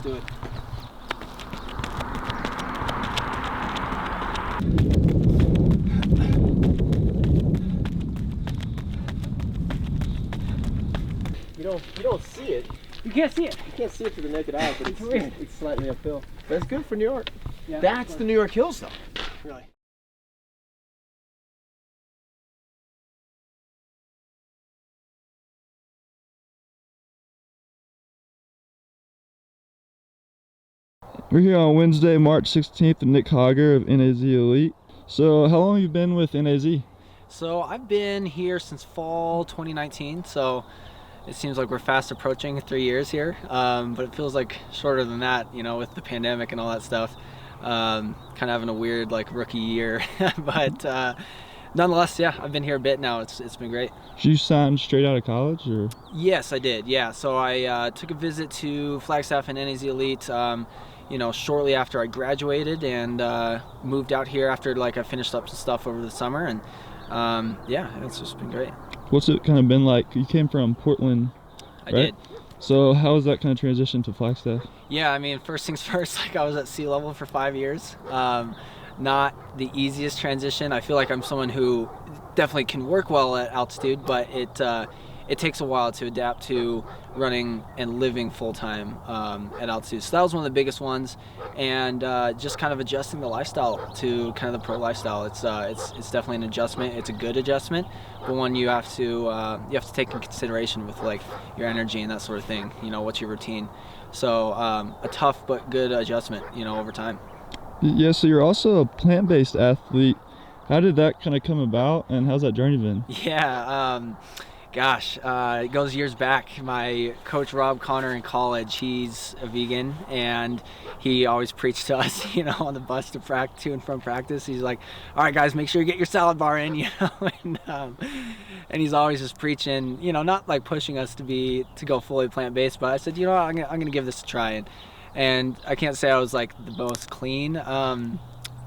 do it. You don't see it. You can't see it. You can't see it through the naked eye, but it's slightly uphill. That's good for New York. Yeah, That's the New York Hills, though. really. We're here on Wednesday, March 16th with Nick Hauger of NAZ Elite. So how long have you been with NAZ? So I've been here since fall 2019, so it seems like we're fast approaching 3 years here, but it feels like shorter than that, you know, with the pandemic and all that stuff. Kind of having a weird like rookie year, but nonetheless, yeah, I've been here a bit now. It's been great. Did you sign straight out of college, or? Yes, I did. Yeah, so I took a visit to Flagstaff and NAZ Elite, you know, shortly after I graduated, and moved out here after like I finished up some stuff over the summer, and yeah, it's just been great. What's it kind of been like? You came from Portland, right? I did. So how was that kind of transition to Flagstaff? Yeah, I mean, first things first, like I was at sea level for 5 years. Not the easiest transition. I feel like I'm someone who definitely can work well at altitude, but it takes a while to adapt to running and living full-time at altitude. So that was one of the biggest ones, and just kind of adjusting the lifestyle to kind of the pro lifestyle. It's definitely an adjustment. It's a good adjustment, but one you have to take in consideration with like your energy and that sort of thing. You know, what's your routine? So a tough but good adjustment, you know, over time. Yeah, so you're also a plant-based athlete. How did that kind of come about, and how's that journey been? Yeah, gosh, it goes years back. My coach Rob Connor in college, he's a vegan, and he always preached to us, you know, on the bus to and from practice. He's like, all right guys, make sure you get your salad bar in, you know, and he's always just preaching, you know, not like pushing us to go fully plant-based, but I said, you know what, I'm gonna give this a try. And I can't say I was like the most clean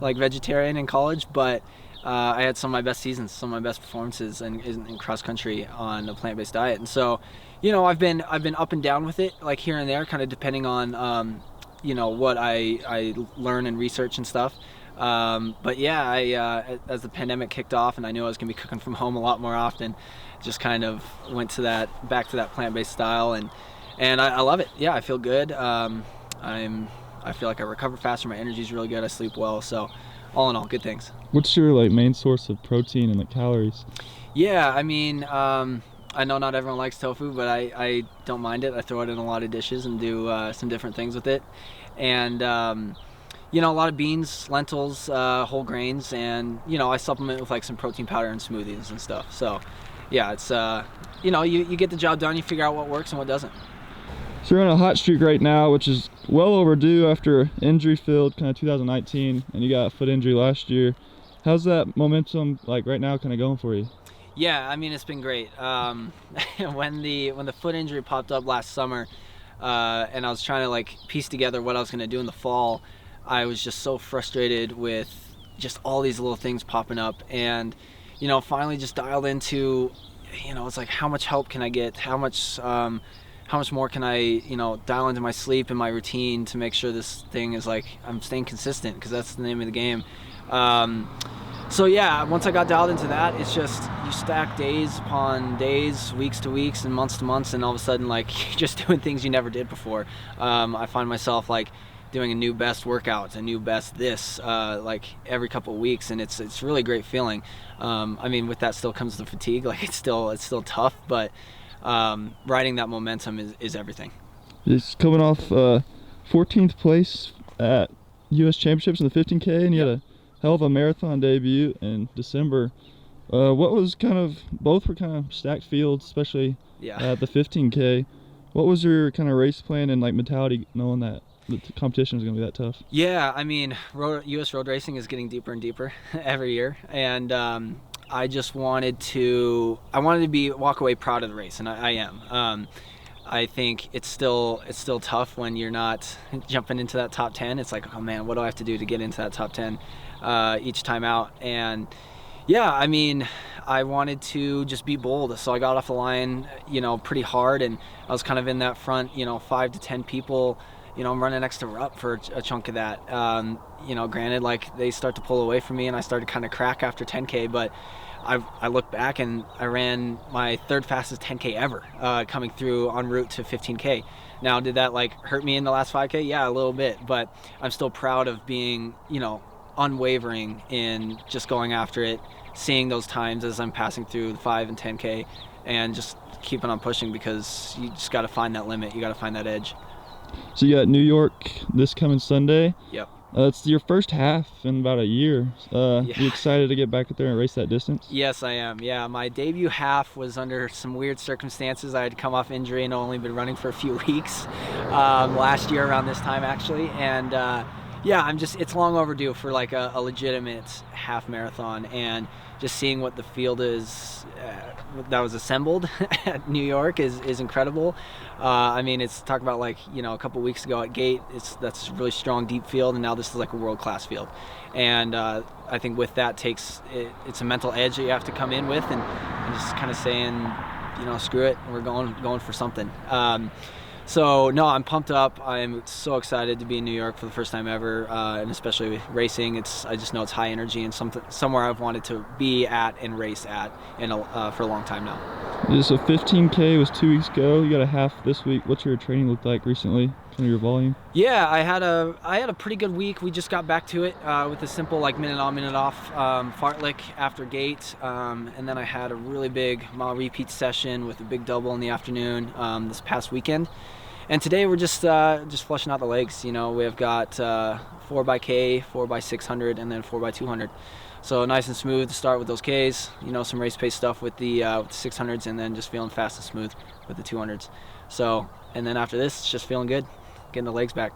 like vegetarian in college, but I had some of my best seasons, some of my best performances in cross country on a plant-based diet. And so, you know, I've been up and down with it, like here and there, kind of depending on you know, what I learn and research and stuff. But yeah, I as the pandemic kicked off and I knew I was gonna be cooking from home a lot more often, just kind of went to back to that plant-based style, and I love it. Yeah, I feel good. I feel like I recover faster. My energy is really good. I sleep well. So all in all, good things. What's your like main source of protein and the calories? Yeah, I mean, I know not everyone likes tofu, but I don't mind it. I throw it in a lot of dishes and do some different things with it. And you know, a lot of beans, lentils, whole grains, and you know, I supplement with like some protein powder and smoothies and stuff. So yeah, it's you know, you get the job done. You figure out what works and what doesn't. So you're on a hot streak right now, which is well overdue after injury-filled kind of 2019, and you got a foot injury last year. How's that momentum like right now kind of going for you? Yeah, I mean, it's been great. When the foot injury popped up last summer, and I was trying to like piece together what I was going to do in the fall, I was just so frustrated with just all these little things popping up, and you know, finally just dialed into, you know, it's like, how much help can I get? How much more can I, you know, dial into my sleep and my routine to make sure this thing is like, I'm staying consistent, because that's the name of the game. So yeah, once I got dialed into that, it's just, you stack days upon days, weeks to weeks, and months to months, and all of a sudden, like, you're just doing things you never did before. I find myself like doing a new best workout, a new best this, like every couple of weeks, and it's really great feeling. I mean, with that still comes the fatigue. Like it's still tough, but riding that momentum is everything. It's coming off 14th place at U.S. Championships in the 15K, and you had a hell of a marathon debut in December. What was both were kind of stacked fields, especially at the 15K. What was your kind of race plan and like mentality, knowing that the competition is going to be that tough? Yeah, I mean, U.S. road racing is getting deeper and deeper every year, and I just wanted to walk away proud of the race, and I am. I think it's still tough when you're not jumping into that top 10. It's like, oh man, what do I have to do to get into that top 10 each time out? And yeah, I mean, I wanted to just be bold, so I got off the line, you know, pretty hard, and I was kind of in that front, you know, 5 to 10 people, you know, I'm running next to Rupp for a chunk of that. You know, granted, like they start to pull away from me and I started kind of crack after 10K, but I look back and I ran my third fastest 10K ever coming through en route to 15K. Now, did that like hurt me in the last 5K? Yeah, a little bit, but I'm still proud of being, you know, unwavering in just going after it, seeing those times as I'm passing through the 5 and 10K, and just keeping on pushing, because you just got to find that limit. You got to find that edge. So you got New York this coming Sunday. Yep. It's your first half in about a year. Yeah. You excited to get back up there and race that distance? Yes, I am. Yeah, my debut half was under some weird circumstances. I had come off injury and only been running for a few weeks last year around this time, actually. And yeah, it's long overdue for like a legitimate half marathon, and just seeing what the field is that was assembled at New York is incredible. I mean, it's talk about like, you know, a couple weeks ago at Gate, that's a really strong deep field, and now this is like a world-class field. And I think with that it's a mental edge that you have to come in with, and just kind of saying, you know, screw it, we're going for something. So no, I'm pumped up. I'm so excited to be in New York for the first time ever, and especially racing. I just know it's high energy and somewhere I've wanted to be at and race at for a long time now. Yeah, so 15K was 2 weeks ago. You got a half this week. What's your training look like recently? Kind of your volume? Yeah, I had a pretty good week. We just got back to it with a simple like minute on, minute off fartlek after Gate, and then I had a really big mile repeat session with a big double in the afternoon this past weekend. And today we're just flushing out the legs. You know, we've got 4x-K, 4x600, and then 4x200. So nice and smooth to start with those Ks. You know, some race pace stuff with the 600s, and then just feeling fast and smooth with the 200s. So, and then after this, it's just feeling good, getting the legs back.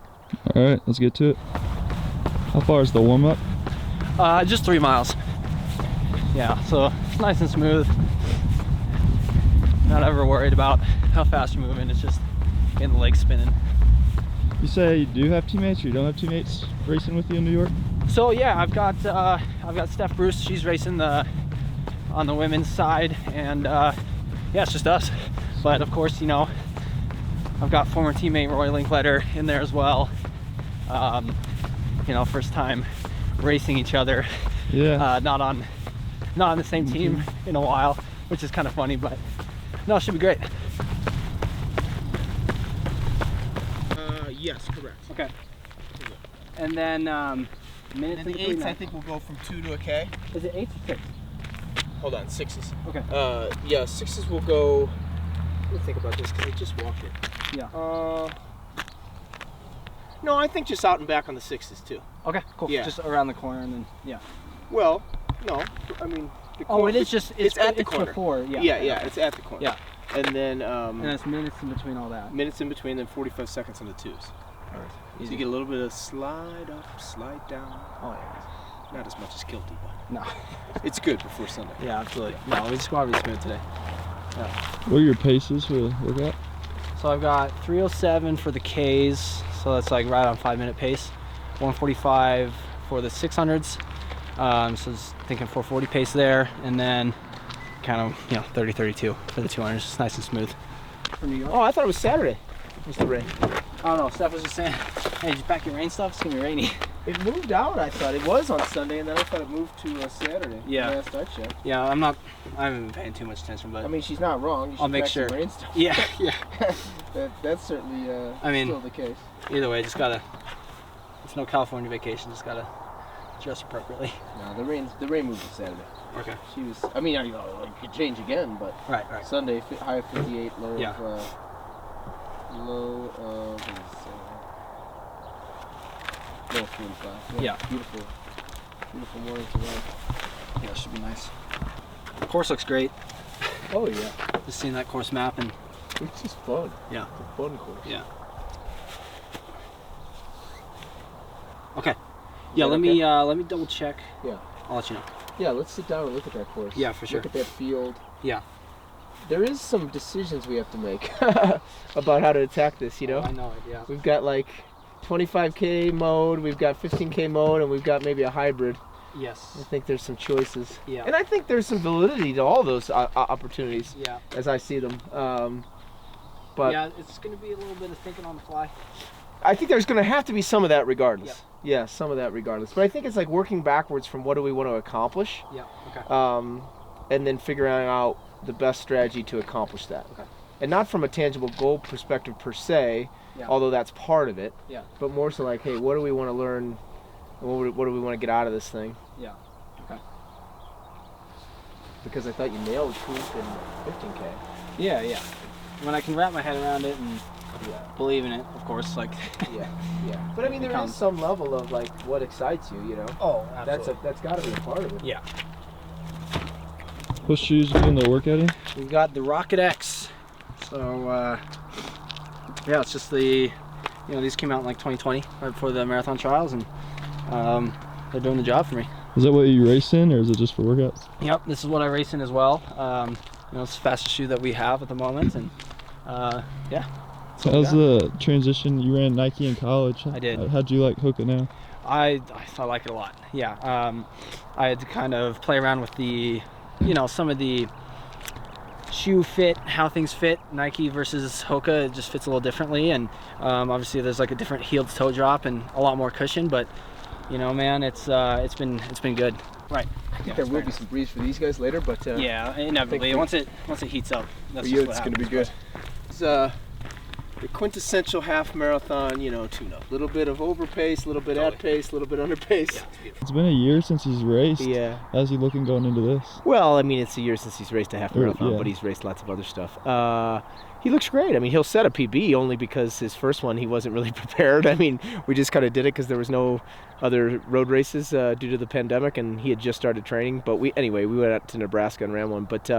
All right, let's get to it. How far is the warm up? Just 3 miles. Yeah, so it's nice and smooth. Not ever worried about how fast you're moving. It's just getting the legs spinning. You say you do have teammates, or you don't have teammates racing with you in New York? So yeah, I've got Steph Bruce. She's racing on the women's side, and yeah, it's just us. But of course, you know, I've got former teammate Roy Linkletter in there as well. You know, first time racing each other. Yeah. Not on the same team in a while, which is kind of funny, but no, it should be great. Yes, correct. Okay. And then minutes And the eights, I think, will go from 2 to a K. Is it 8s or 6? Hold on, 6s. Okay. Yeah, 6s will go. Let me think about this, because I just walked it. Yeah. No, I think just out and back on the 6s too. Okay, cool. Yeah. Just around the corner, and then yeah. Well, no, I mean. The Oh, it is just it's at the corner. Before, yeah. Yeah, it's at the corner. Yeah. And then And it's minutes in between all that. minutes in between, then 45 seconds on the 2s. All right. So you get a little bit of slide up, slide down. Oh yeah. Not as much as Kilty, but No. it's good before Sunday. Yeah, absolutely. No, we just want to be smooth today. What are your paces for the workout? So I've got 3:07 for the Ks, so that's like right on 5-minute pace. 1:45 for the 600s. So just thinking 4:40 pace there, and then kind of, you know, 30:32 for the 200s. Just nice and smooth. For New York. Oh, I thought it was Saturday. What's the rain? I don't know. Steph was just saying, hey, did you pack your rain stuff? It's gonna be rainy. It moved out, I thought. It was on Sunday, and then I thought it moved to Saturday. Yeah. Last I checked. Yeah, I haven't been paying too much attention, but I mean, she's not wrong. You should I'll make pack some sure. rain stuff. yeah, yeah. That's certainly I mean, still the case. Either way, just gotta. It's no California vacation. Just gotta dress appropriately. No, the rain moved to Saturday. Okay. She was. I mean, you know, it could change again, but Right. Sunday high of 58, low Yeah. of low of what does it say? Low of 45. Yeah. Beautiful morning today. Yeah, it should be nice. The course looks great. Oh yeah, Just seeing that course map, and it's just fun. yeah. It's a fun course. Yeah. Okay. Yeah, that let me double check. Yeah. I'll let you know. Yeah, let's sit down and look at that course. Yeah, for sure. Look at that field. Yeah. There is some decisions we have to make about how to attack this, you know? Oh, I know it, yeah. We've got like 25K mode, we've got 15K mode, and we've got maybe a hybrid. Yes. I think there's some choices. Yeah. And I think there's some validity to all those opportunities Yeah. as I see them. But yeah, it's going to be a little bit of thinking on the fly. I think there's going to have to be some of that regardless. Yeah, some of that regardless. But I think it's like working backwards from what do we want to accomplish. Yeah. Okay. And then figuring out the best strategy to accomplish that. Okay. And not from a tangible goal perspective per se, although that's part of it. Yeah. But more so like, hey, what do we want to learn? What do we want to get out of this thing? Yeah. Okay. Because I thought you nailed Hoop and 15K. Yeah, yeah. When I can wrap my head around it and believe in it, of course, like. Yeah. But I mean, there is some level of like what excites you, you know. Oh, absolutely. That's got to be a part of it. Yeah. What shoes you doing the workout in? We've got the Rocket X. So, yeah, it's just the, these came out in like 2020, right before the marathon trials, and they're doing the job for me. Is that what you race in, or is it just for workouts? Yep, this is what I race in as well. It's the fastest shoe that we have at the moment, and yeah. So how's the transition? You ran Nike in college. I did. How'd you like Hoka now? I like it a lot. Yeah. I had to kind of play around with the, some of the shoe fit, how things fit. Nike versus Hoka, it just fits a little differently, and obviously there's like a different heel to toe drop and a lot more cushion, but man, it's been good. Right. I think there will be some breeze for these guys later, but yeah, inevitably once it heats up, that's for you, just it's what going to be good. It's the quintessential half marathon, tune-up. A little bit of overpace, a little bit at pace, a little bit under pace. It's been a year since he's raced. Yeah. How's he looking going into this? Well, I mean, it's a year since he's raced a half marathon, but he's raced lots of other stuff. He looks great. I mean, he'll set a PB only because his first one he wasn't really prepared. I mean, we just kind of did it because there was no other road races due to the pandemic, and he had just started training. But we went out to Nebraska and ran one. But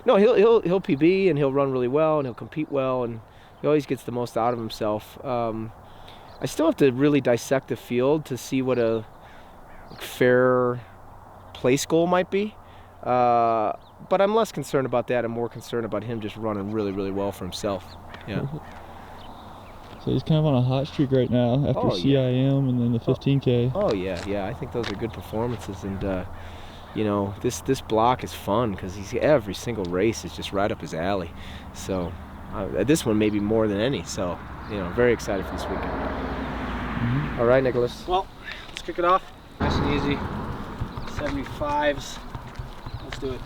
no, he'll PB and he'll run really well and he'll compete well, and he always gets the most out of himself. I still have to really dissect the field to see what a fair place goal might be. But I'm less concerned about that. I'm more concerned about him just running really, really well for himself. Yeah. So he's kind of on a hot streak right now after CIM and then the 15K. Oh yeah. I think those are good performances, and this block is fun because every single race is just right up his alley. So this one maybe more than any. So very excited for this weekend. Mm-hmm. All right, Nicholas. Well, let's kick it off. Nice and easy. 75s. Let's do it.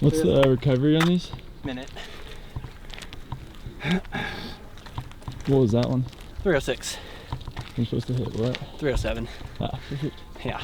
What's the recovery on these? Minute. What was that one? 306. You're supposed to hit what? 307. Ah, perfect. Yeah.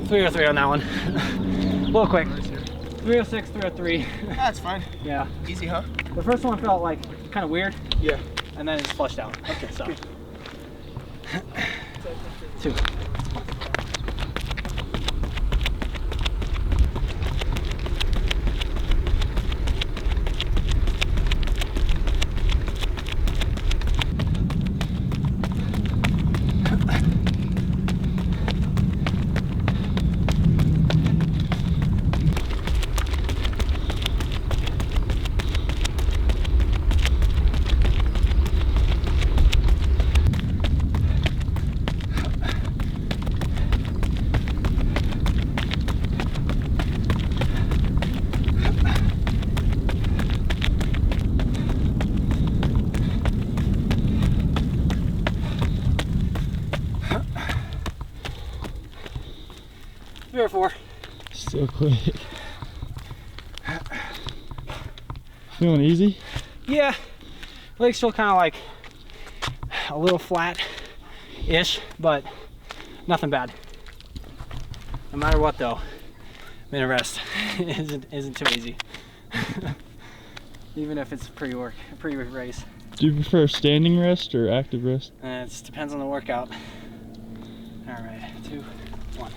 .303 on that one. A little quick. 306, 303. That's fine. Yeah. Easy, huh? The first one felt like kind of weird. Yeah. And then it's flushed out. Okay, so. 2. 3 or 4. Still quick. Feeling easy? Yeah, legs feel kind of like a little flat-ish, but nothing bad. No matter what, though, minute rest isn't too easy. Even if it's pre-race. Do you prefer standing rest or active rest? It depends on the workout. All right, 2, 1.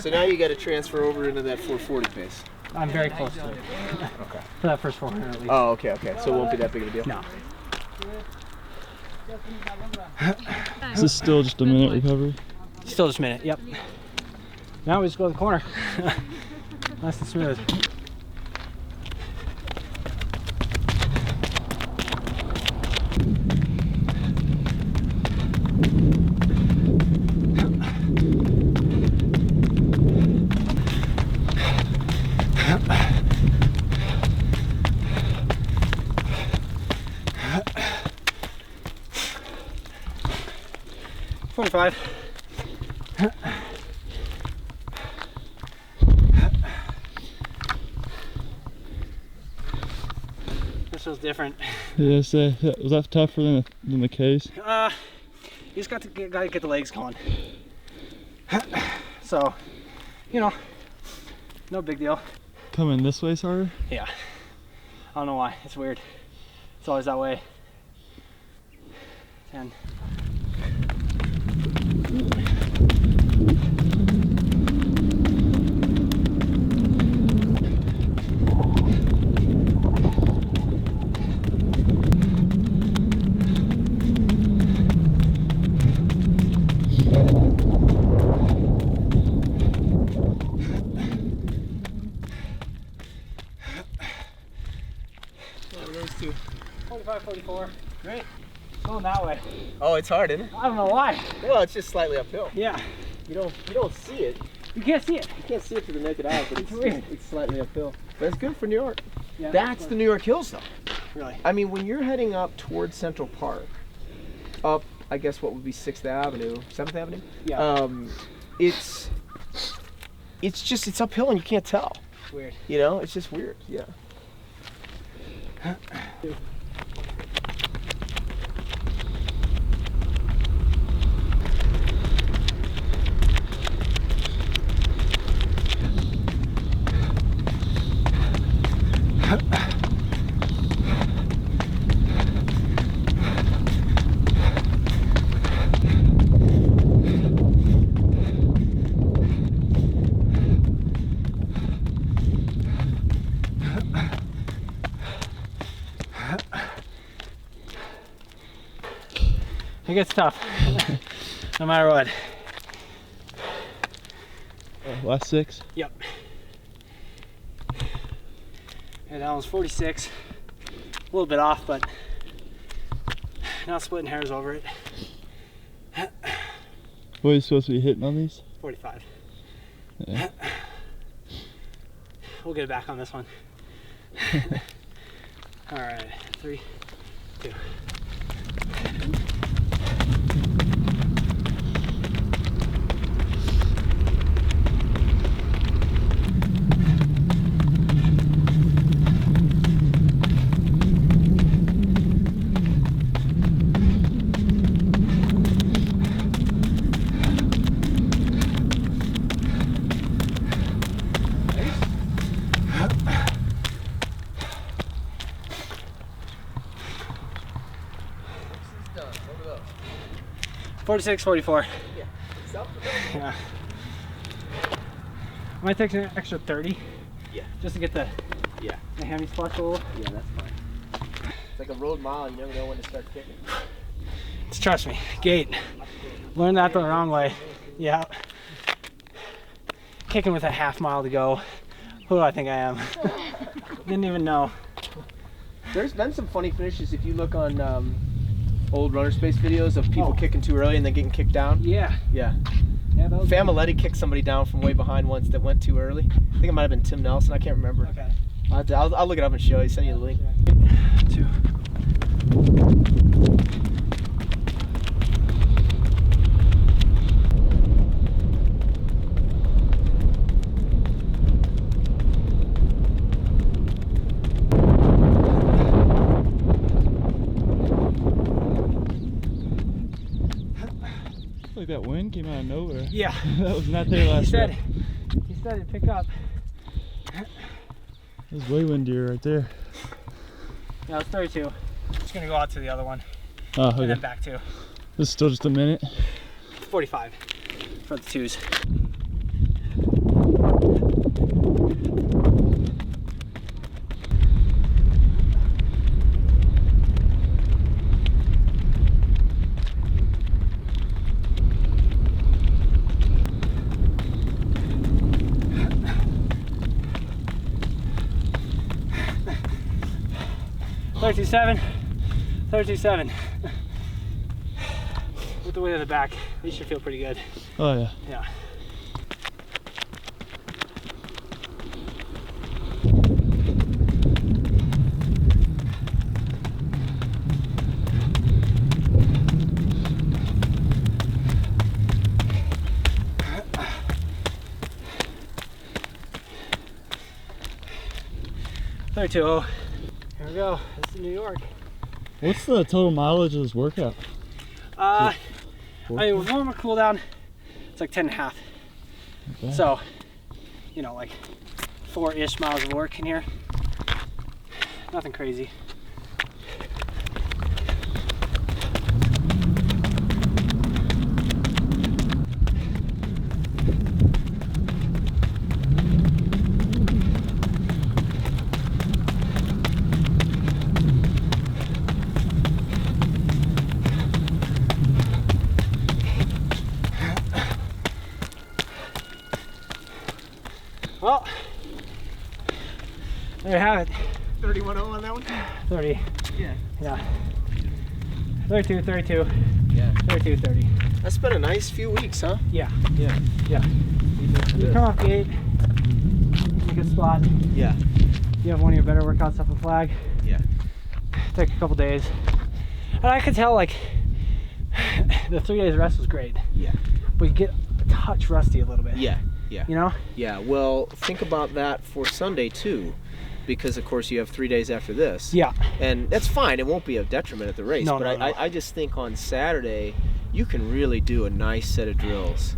So now you got to transfer over into that 440 pace. I'm very close to it. Okay. For that first 400 at least. Oh, okay. So it won't be that big of a deal. No. Is this still just a minute recovery? Still just a minute, yep. Now we just go to the corner. Nice and smooth. This was different. Yeah, was that tougher than the case? You just gotta get the legs going. So, you know, no big deal. Coming this way is harder? Yeah. I don't know why. It's weird. It's always that way. 10. Those two. 45, 44. Great. Going that way. Oh, it's hard, isn't it? I don't know why. Well, it's just slightly uphill. Yeah. You don't see it. You can't see it. You can't see it to the naked eye, but It's weird. it's slightly uphill. That's good for New York. Yeah. That's the New York hills, though. Really. I mean, when you're heading up towards Central Park, up, I guess what would be 6th Avenue, 7th Avenue? Yeah. It's uphill and you can't tell. It's weird. You know, it's just weird. Yeah. It gets tough. No matter what. Last 6? Yep. And that was 46. A little bit off, but not splitting hairs over it. What are you supposed to be hitting on these? 45. Yeah. We'll get it back on this one. All right, 3, 2. 46, 44. Yeah. Yeah. Might take an extra 30. Yeah. Just to get the hammies flexible. Yeah, that's fine. It's like a road mile. You never know when to start kicking. Just trust me. Gait. Learned that the wrong way. Yeah. Kicking with a half mile to go. Who do I think I am? Didn't even know. There's been some funny finishes if you look on old runner space videos of people kicking too early and then getting kicked down. Yeah. Yeah. Yeah, that was Familetti kicked somebody down from way behind once that went too early. I think it might have been Tim Nelson. I can't remember. okay. I'll look it up and show you. Send you the link. 2. Like that wind came out of nowhere. Yeah. That was not there last He night. said it'd pick up. It was way windier right there. Yeah, it's 32. Just gonna go out to the other one. Oh, And then okay. back 2. This is still just a minute. 45 for the 2s. $32.7, $32.7. With the weight of the back, these should feel pretty good. Oh yeah. Yeah. $32.0. Here we go. This is New York. What's the total mileage of this workout? I mean, with warm-up cool down, it's like 10.5. Okay. So, you know, like 4-ish miles of work in here. Nothing crazy. Well, there you have it. 31-0 on that one? 30. Yeah. Yeah. 32, 32. Yeah. 32, 30. That's been a nice few weeks, huh? Yeah. Yeah. Yeah. You come off gate. In a good spot. Yeah. You have one of your better workouts off a flag. Yeah. Take a couple days. And I could tell, like, the 3 days rest was great. Yeah. But you get a touch rusty a little bit. Yeah. Yeah. You know? Yeah. Well, think about that for Sunday too, because of course you have 3 days after this. Yeah. And that's fine. It won't be a detriment at the race. No, but no, no. I just think on Saturday you can really do a nice set of drills.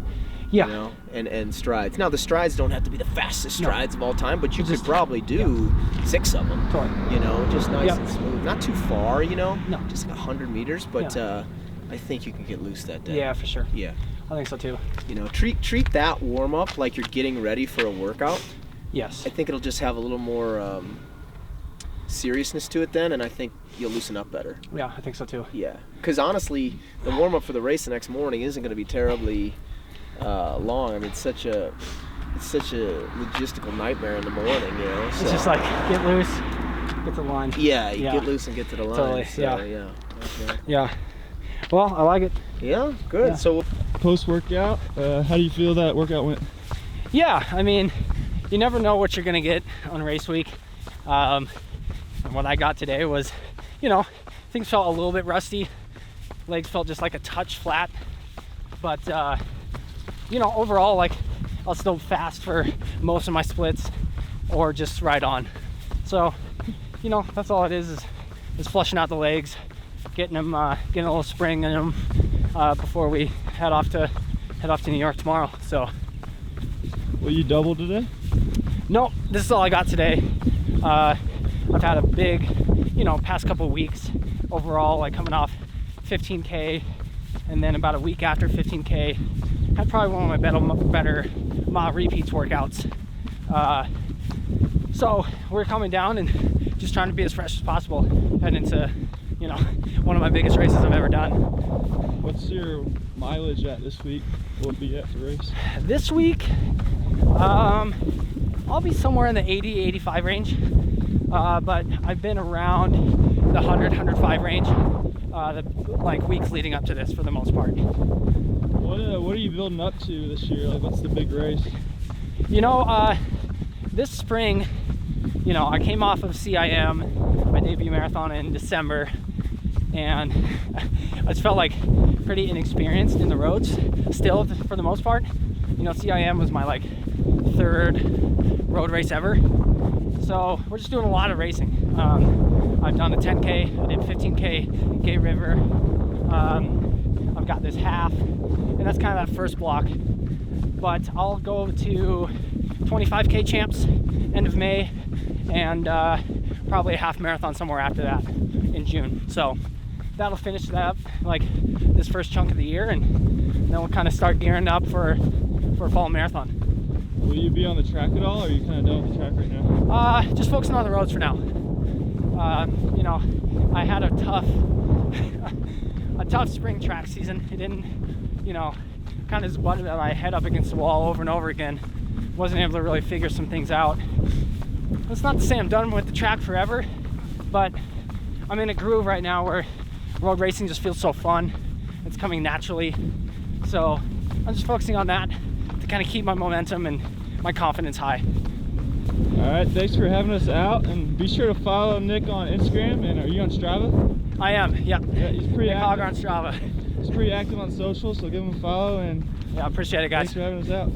Yeah. You know, and strides. Now the strides don't have to be the fastest strides of all time, but you could Just- probably do 6 of them. Totally. You know, just nice Yep. and smooth. Not too far, you know. No. Just like 100 meters, but I think you can get loose that day. Yeah, for sure. Yeah. I think so too. You know, treat that warm up like you're getting ready for a workout. Yes. I think it'll just have a little more seriousness to it then, and I think you'll loosen up better. Yeah, I think so too. Yeah, because honestly, the warm up for the race the next morning isn't going to be terribly long. I mean, it's such a logistical nightmare in the morning, you know. So. It's just like get loose, get to the line. Yeah, you Yeah. get loose and get to the line. Totally, So, yeah. yeah. Okay. Yeah. Well, I like it. Yeah, good. Yeah. So Post-workout, how do you feel that workout went? Yeah, I mean, you never know what you're gonna get on race week. And what I got today was, you know, things felt a little bit rusty. Legs felt just like a touch flat. But, you know, overall, like, I was still fast for most of my splits or just right on. So, you know, that's all it is flushing out the legs, getting them, getting a little spring in them before we head off to New York tomorrow. So, Will you double today? nope, this is all I got today. I've had a big, you know, past couple weeks overall, like coming off 15K and then about a week after 15K, had probably one of my better mile repeats workouts. So we're coming down and just trying to be as fresh as possible heading into, you know, one of my biggest races I've ever done. What's your mileage at this week? What will be at the race? This week, I'll be somewhere in the 80-85 range, but I've been around the 100-105 range the like weeks leading up to this for the most part. What are you building up to this year? Like, what's the big race? You know, this spring, you know, I came off of CIM, my debut marathon in December, and I just felt like pretty inexperienced in the roads still for the most part. You know, CIM was my like third road race ever. So we're just doing a lot of racing. I've done a 10K, I did 15K Gay River. I've got this half, and that's kind of that first block. But I'll go to 25K champs end of May, and probably a half marathon somewhere after that in June. So that'll finish that up, like this first chunk of the year, and then we'll kind of start gearing up for fall marathon. Will you be on the track at all, or are you kind of done with the track right now? Just focusing on the roads for now. You know, I had a tough spring track season. It didn't, you know, kind of just butted my head up against the wall over and over again. Wasn't able to really figure some things out. It's not to say I'm done with the track forever, but I'm in a groove right now where road racing just feels so fun. It's coming naturally. So I'm just focusing on that to kind of keep my momentum and my confidence high. All right, thanks for having us out, and be sure to follow Nick on Instagram. And are you on Strava? I am, yeah. Yeah, he's pretty active. Hauger on Strava. He's pretty active on social, so give him a follow. And yeah, I appreciate it, guys. Thanks for having us out.